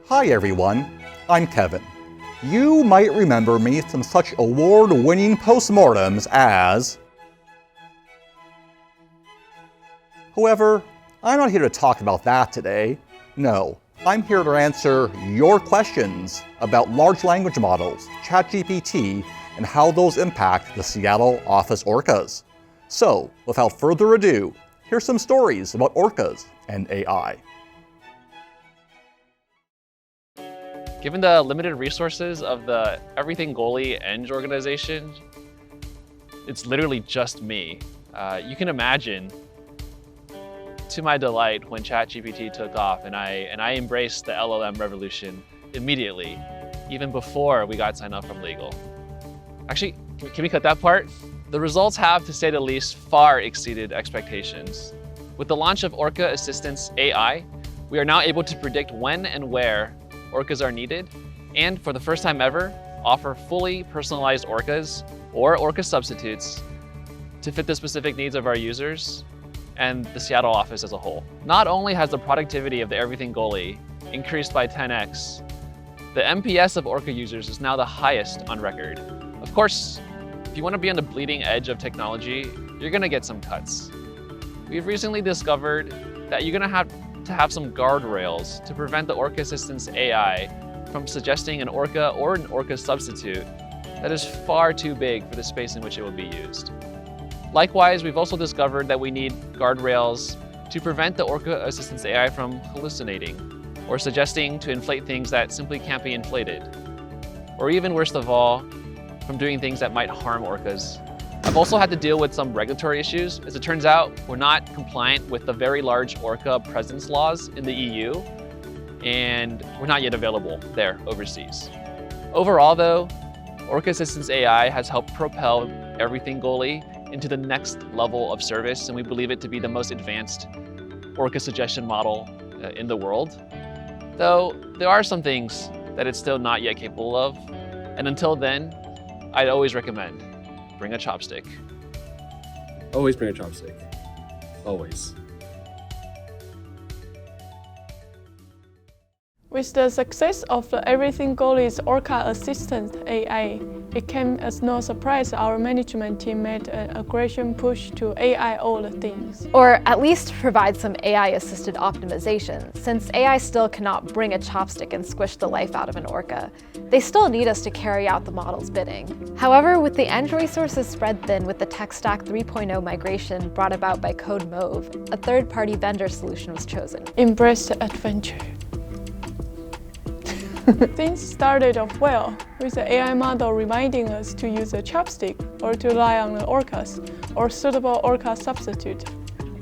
Hi everyone, I'm Kevin. You might remember me from such award-winning postmortems as... However, I'm not here to talk about that today. No, I'm here to answer your questions about large language models, ChatGPT, and how those impact the Seattle Office Orcas. So, without further ado, here's some stories about orcas and AI. Given the limited resources of the Everything-Goalie Eng organization, it's literally just me. You can imagine, to my delight, when ChatGPT took off and I embraced the LLM revolution immediately, even before we got signed up from legal. Actually, can we cut that part? The results have, to say the least, far exceeded expectations. With the launch of Orca Assistance AI, we are now able to predict when and where orcas are needed, and for the first time ever, offer fully personalized orcas or orca substitutes to fit the specific needs of our users and the Seattle office as a whole. Not only has the productivity of the Everything-Goalie increased by 10x, the NPS of Orca users is now the highest on record. Of course, if you want to be on the bleeding edge of technology, you're going to get some cuts. We've recently discovered that you're going to have some guardrails to prevent the Orca Assistance AI from suggesting an orca or an orca substitute that is far too big for the space in which it will be used. Likewise, we've also discovered that we need guardrails to prevent the Orca Assistance AI from hallucinating or suggesting to inflate things that simply can't be inflated, or even worst of all, from doing things that might harm orcas. I've also had to deal with some regulatory issues. As it turns out, we're not compliant with the very large orca presence laws in the EU, and we're not yet available there overseas. Overall though, Orca Assistance AI has helped propel Everything-Goalie into the next level of service, and we believe it to be the most advanced orca suggestion model in the world. Though there are some things that it's still not yet capable of, and until then, I'd always recommend bring a chopstick. Always bring a chopstick. Always. With the success of the Everything-Goalie's Orca Assistance AI, it came as no surprise our management team made an aggression push to AI all the things. Or at least provide some AI-assisted optimization, since AI still cannot bring a chopstick and squish the life out of an orca. They still need us to carry out the model's bidding. However, with the Eng resources spread thin with the Tech Stack 3.0 migration brought about by CodeMove, a third-party vendor solution was chosen. Embrace the adventure. Things started off well, with the AI model reminding us to use a chopstick or to lie on the orcas or suitable orca substitute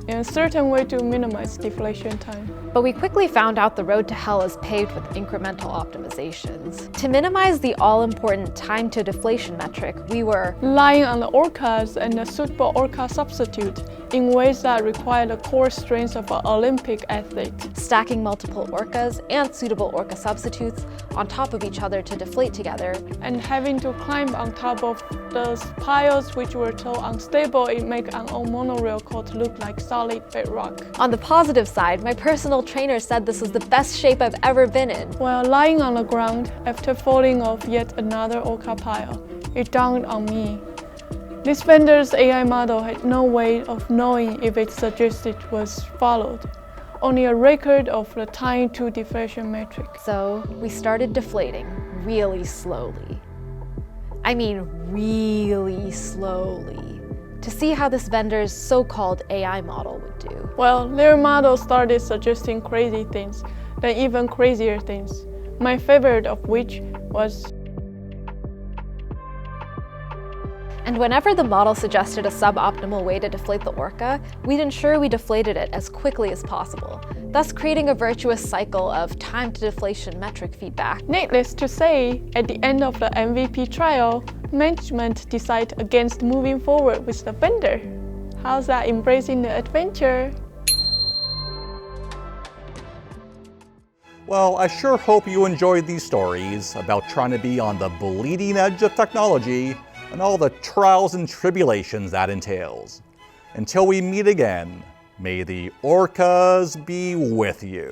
in a certain way to minimize deflation time. But we quickly found out the road to hell is paved with incremental optimizations. To minimize the all-important time to deflation metric, we were lying on the orcas and a suitable orca substitute in ways that require the core strengths of an Olympic athlete. Stacking multiple orcas and suitable orca substitutes on top of each other to deflate together, and having to climb on top of those piles which were so unstable it made an old monorail code look like solid bedrock. On the positive side, my personal trainer said this was the best shape I've ever been in. While lying on the ground after falling off yet another orca pile, it dawned on me. This vendor's AI model had no way of knowing if its suggested was followed, only a record of the time to deflation metric. So we started deflating really slowly. I mean really slowly, to see how this vendor's so-called AI model would do. Well, their model started suggesting crazy things, then even crazier things. My favorite of which was... And whenever the model suggested a suboptimal way to deflate the orca, we'd ensure we deflated it as quickly as possible, thus creating a virtuous cycle of time to deflation metric feedback. Needless to say, at the end of the MVP trial, management decided against moving forward with the vendor. How's that embracing the adventure? Well, I sure hope you enjoyed these stories about trying to be on the bleeding edge of technology and all the trials and tribulations that entails. Until we meet again, may the orcas be with you.